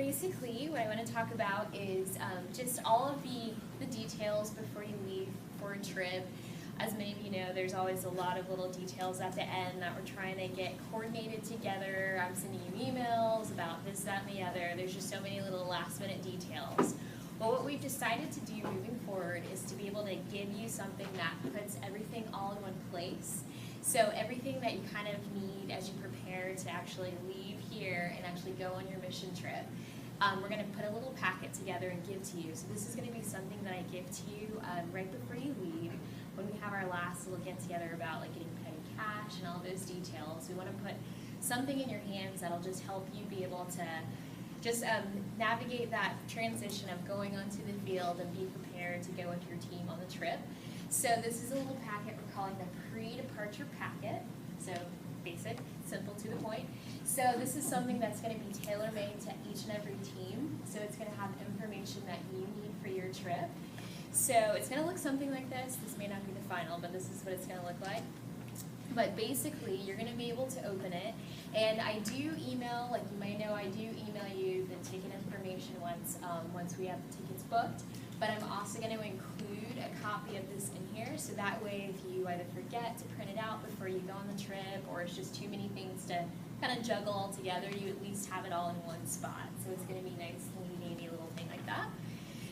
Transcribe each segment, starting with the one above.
basically what I want to talk about is just all of the details before you leave for a trip. As many of you know, there's always a lot of little details at the end that we're trying to get coordinated together. I'm sending you emails about this, that, and the other. There's just so many little last-minute details. Well, what we've decided to do moving forward is to be able to give you something that puts everything all in one place. So everything that you kind of need as you prepare to actually leave here and actually go on your mission trip, we're going to put a little packet together and give to you. So this is going to be something that I give to you right before you leave, when we have our last little get together about like getting petty cash and all those details. We want to put something in your hands that'll just help you be able to just navigate that transition of going onto the field and be prepared to go with your team on the trip. So this is a little packet we're calling the pre-departure packet. So basic, simple, to the point. So this is something that's going to be tailor-made to each and every team. So it's going to have information that you need for your trip. So it's going to look something like this. This may not be the final, but this is what it's going to look like. But basically, you're going to be able to open it. And I do email, like you might know, I do email you the ticket information once we have the tickets booked. But I'm also going to include a copy of this in here, so that way if you either forget to print it out before you go on the trip, or it's just too many things to kind of juggle all together, you at least have it all in one spot. So it's going to be nice, handy little thing like that.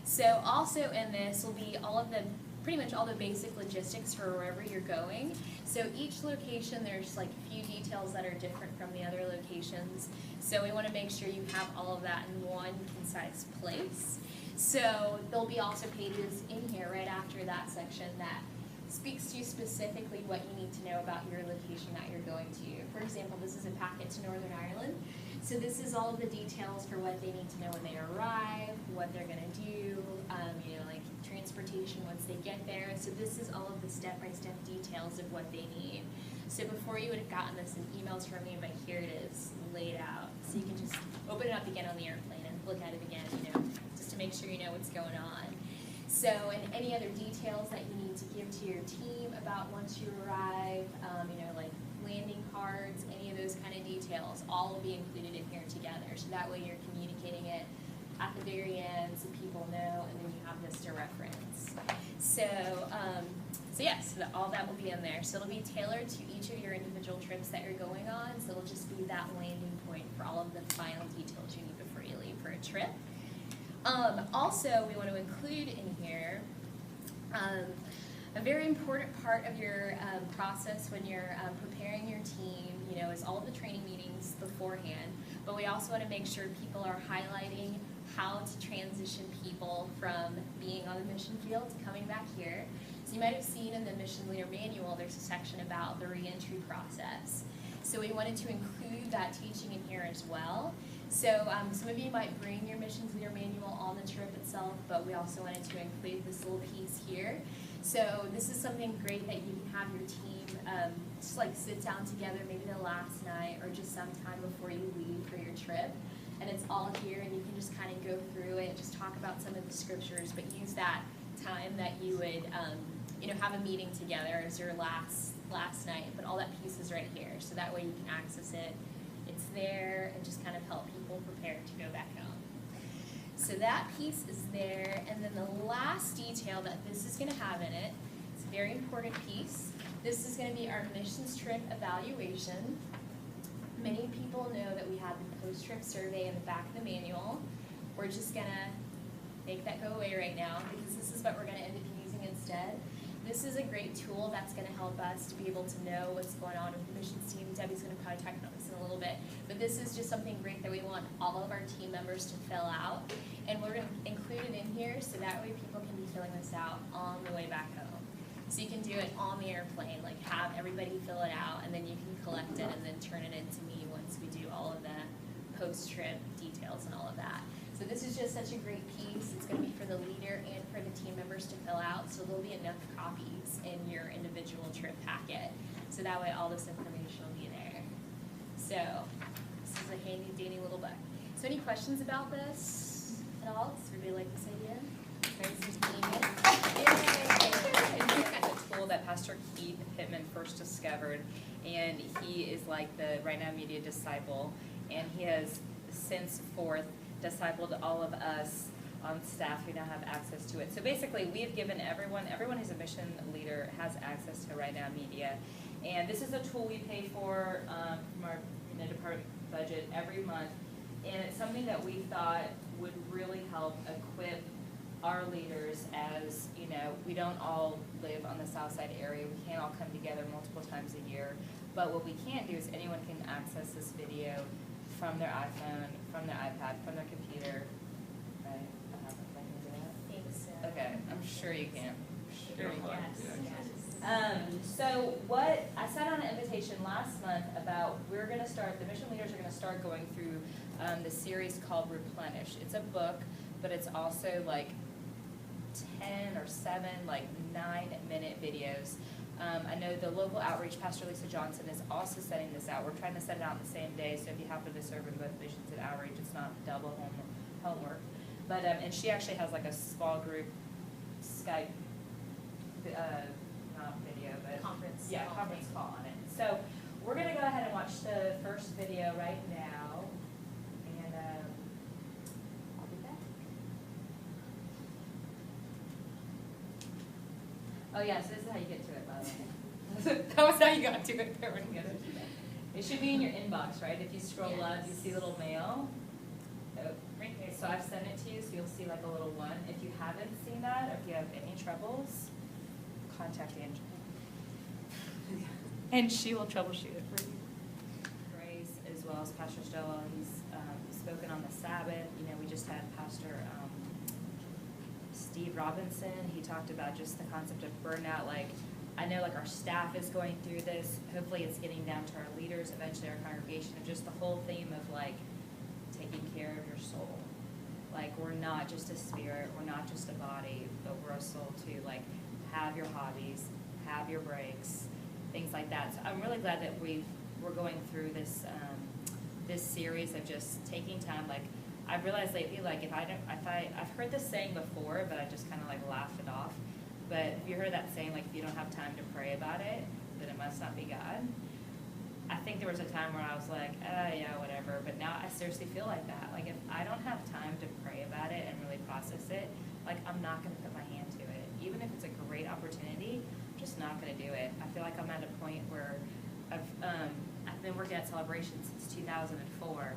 So also in this will be all of the, pretty much all the basic logistics for wherever you're going. So each location, there's like a few details that are different from the other locations. So we want to make sure you have all of that in one concise place. So there'll be also pages in here right after that section that speaks to you specifically what you need to know about your location that you're going to. For example, this is a packet to Northern Ireland. So this is all of the details for what they need to know when they arrive, what they're going to do, like transportation once they get there. So this is all of the step-by-step details of what they need. So before you would have gotten this in emails from me, but here it is laid out. So you can just open it up again on the airplane and look at it again, just to make sure you know what's going on. So, and any other details that you need to give to your team about once you arrive, like landing cards, any of those kind of details, all will be included in here together. So that way you're communicating it at the very end so people know, and then you have this to reference. So, yes, all that will be in there. So it'll be tailored to each of your individual trips that you're going on. So it'll just be that landing point for all of the final details you need before you leave for a trip. Also, we want to include in here a very important part of your process when you're preparing your team, is all of the training meetings beforehand. But we also want to make sure people are highlighting how to transition people from being on the mission field to coming back here. So you might have seen in the Mission Leader Manual, there's a section about the reentry process. So we wanted to include that teaching in here as well. So some of you might bring your Missions Leader Manual on the trip itself, but we also wanted to include this little piece here. So this is something great that you can have your team just like sit down together, maybe the last night or just sometime before you leave for your trip. And it's all here, and you can just kind of go through it, just talk about some of the scriptures, but use that time that you would have a meeting together as your last night. But all that piece is right here, so that way you can access it. It's there, and just kind of help people prepare to go back home. So that piece is there, and then the last detail that this is going to have in it, it's a very important piece. This is going to be our missions trip evaluation. Many people know that we have the post-trip survey in the back of the manual. We're just going to make that go away right now, because this is what we're going to end up using instead. This is a great tool that's going to help us to be able to know what's going on with the missions team. Debbie's going to probably talk about this in a little bit. But this is just something great that we want all of our team members to fill out. And we're going to include it in here so that way people can be filling this out on the way back home. So you can do it on the airplane, like have everybody fill it out, and then you can collect it and then turn it in to me once we do all of the post-trip details and all of that. So this is just such a great piece. It's going to be for the leader and for the team members to fill out, so there'll be enough copies in your individual trip packet. So that way all this information will be there. So this is a handy dandy little book. So any questions about this at all? Does everybody like this idea? The tool that Pastor Keith Pittman first discovered, and he is like the Right Now Media disciple, and he has since forth discipled all of us on staff who now have access to it. So basically, we have given everyone who's a mission leader has access to Right Now Media. And this is a tool we pay for from our department budget every month. And it's something that we thought would really help equip our leaders as, we don't all live on the South Side area. We can't all come together multiple times a year. But what we can do is anyone can access this video from their iPhone, from their iPad, from their computer. Right? I can do that? I think so. Okay, I'm sure you can. Sure you can. Yes. So I sent out an invitation last month about the mission leaders are going to start going through the series called Replenish. It's a book, but it's also like 10 or 7, 9-minute videos. I know the local outreach, Pastor Lisa Johnson, is also setting this out. We're trying to set it out on the same day, so if you happen to serve in both missions and outreach, it's not double homework. But and she actually has like a small group Skype, not video, but Conference. yeah, conference call on it. So we're gonna go ahead and watch the first video right now, and I'll be back. Oh yeah, so this is how you get to it, by the way. That was how you got to it. There we go. It should be in your inbox, right? If you scroll up, you see a little mail. Oh, right there. So I've sent it to you, so you'll see like a little one. If you haven't seen that, or if you have any troubles, contact Angela. And she will troubleshoot it for you. Grace, as well as Pastor Stella, he's spoken on the Sabbath. We just had Pastor Steve Robinson. He talked about just the concept of burnout. I know our staff is going through this. Hopefully it's getting down to our leaders, eventually our congregation, and just the whole theme of taking care of your soul. We're not just a spirit, we're not just a body, but we're a soul too. Have your hobbies, have your breaks, things like that. So I'm really glad that we're going through this this series of just taking time. I've realized lately, I've heard this saying before, but I just kind of laughed it off. But have you heard that saying, if you don't have time to pray about it, then it must not be God? I think there was a time where I was yeah, whatever. But now I seriously feel like that. If I don't have time to pray about it and really process it, I'm not going to put my hand to it. Even if it's a great opportunity, I'm just not going to do it. I feel like I'm at a point where I've been working at Celebration since 2004.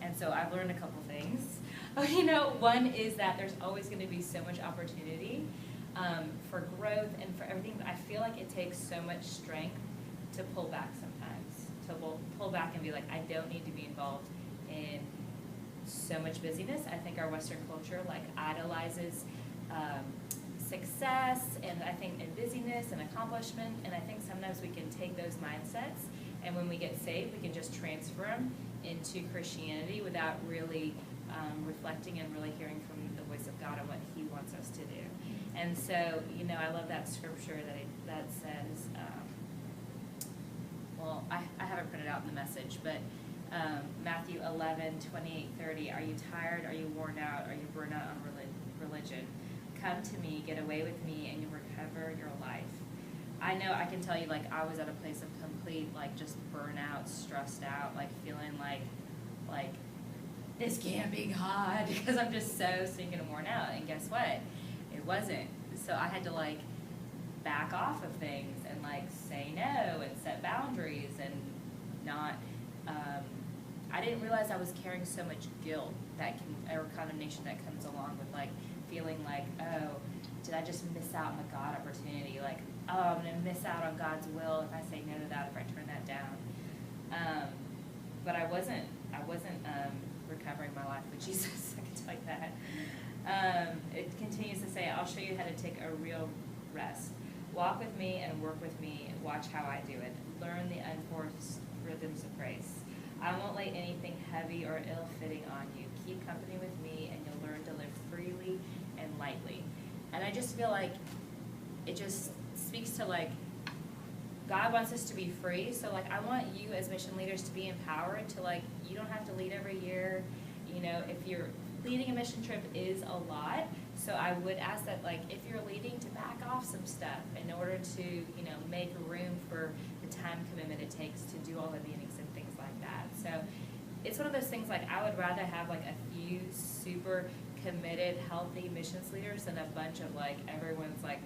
And so I've learned a couple things. One is that there's always going to be so much opportunity for growth and for everything. But I feel like it takes so much strength to pull back sometimes. To pull back and be I don't need to be involved in so much busyness. I think our Western culture idolizes success and I think and busyness and accomplishment. And I think sometimes we can take those mindsets and when we get saved, we can just transfer them into Christianity without really reflecting and really hearing from the voice of God on what He wants us to do. And so, I love that scripture that says, I have it printed out in the message, but Matthew 11:28-30. Are you tired? Are you worn out? Are you burned out on religion? Come to me, get away with me, and you'll recover your life. I know I can tell you, I was at a place of complete, just burnout, stressed out, feeling like this can't be God because I'm just so stinking and worn out. And guess what? It wasn't. So I had to back off of things and say no and set boundaries and not. I didn't realize I was carrying so much guilt or condemnation that comes along with feeling oh, did I just miss out on the God opportunity? Oh, I'm gonna miss out on God's will if I say no to that, if I turn that down. But I wasn't recovering my life with Jesus. I can tell you that. It continues to say, I'll show you how to take a real rest. Walk with me and work with me and watch how I do it. Learn the unforced rhythms of grace. I won't lay anything heavy or ill-fitting on you. Keep company with me and you'll learn to live freely and lightly. And I just feel it just speaks to God wants us to be free. So I want you as mission leaders to be empowered to you don't have to lead every year. If you're leading a mission trip is a lot. So I would ask that if you're leading to back off some stuff in order to, make room for the time commitment it takes to do all the meetings and things like that. So it's one of those things I would rather have a few super committed, healthy missions leaders than a bunch of like, everyone's like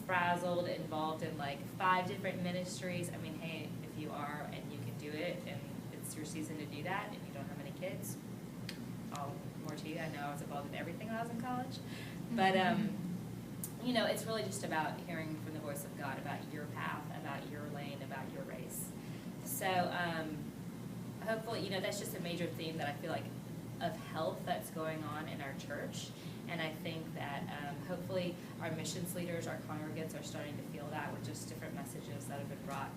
frazzled, involved in like 5 different ministries. I mean, hey, if you are and you can do it and it's your season to do that and you don't have any kids, all more to you. I know I was involved in everything when I was in college. But, you know, it's really just about hearing from the voice of God about your path, about your lane, about your race. So hopefully, you know, that's just a major theme that I feel like of health that's going on in our church. And I think that hopefully our missions leaders, our congregants are starting to feel that with just different messages that have been brought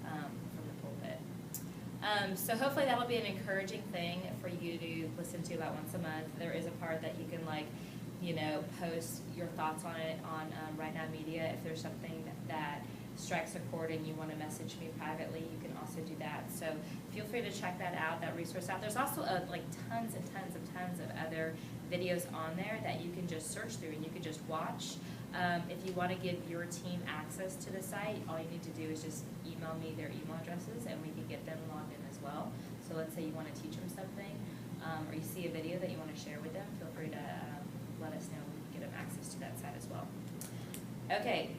from the pulpit. So hopefully that'll be an encouraging thing for you to listen to about once a month. There is a part that you can like, you know, post your thoughts on it on Right Now Media. If there's something that strikes a chord and you want to message me privately, you can also do that. So feel free to check that out, that resource out. There's also like tons of other videos on there that you can just search through and you can just watch. If you want to give your team access to the site, all you need to do is just email me their email addresses and we can get them logged in as well. So let's say you want to teach them something or you see a video that you want to share with them, feel free to let us know. We can get them access to that site as well. Okay,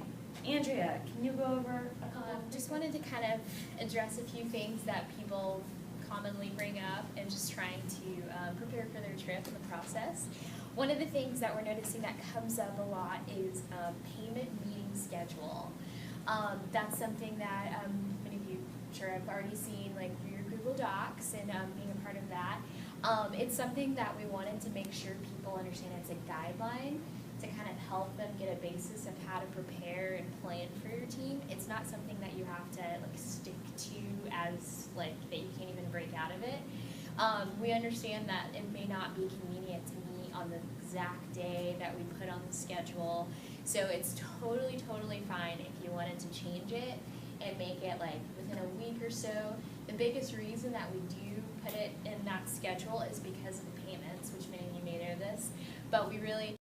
Andrea, can you go over a couple? Just wanted to kind of address a few things that people commonly bring up and just trying to prepare for their trip in the process. One of the things that we're noticing that comes up a lot is payment meeting schedule. That's something that many of you sure have already seen, like through your Google Docs and being a part of that. It's something that we wanted to make sure people understand it's a guideline to kind of help them get a basis of how to prepare and plan for your team. It's not something that you have to like stick to as like that you can't even break out of it. We understand that it may not be convenient to meet on the exact day that we put on the schedule. So it's totally fine if you wanted to change it and make it like within a week or so. The biggest reason that we do put it in that schedule is because of the payments, which many of you may know this, but we really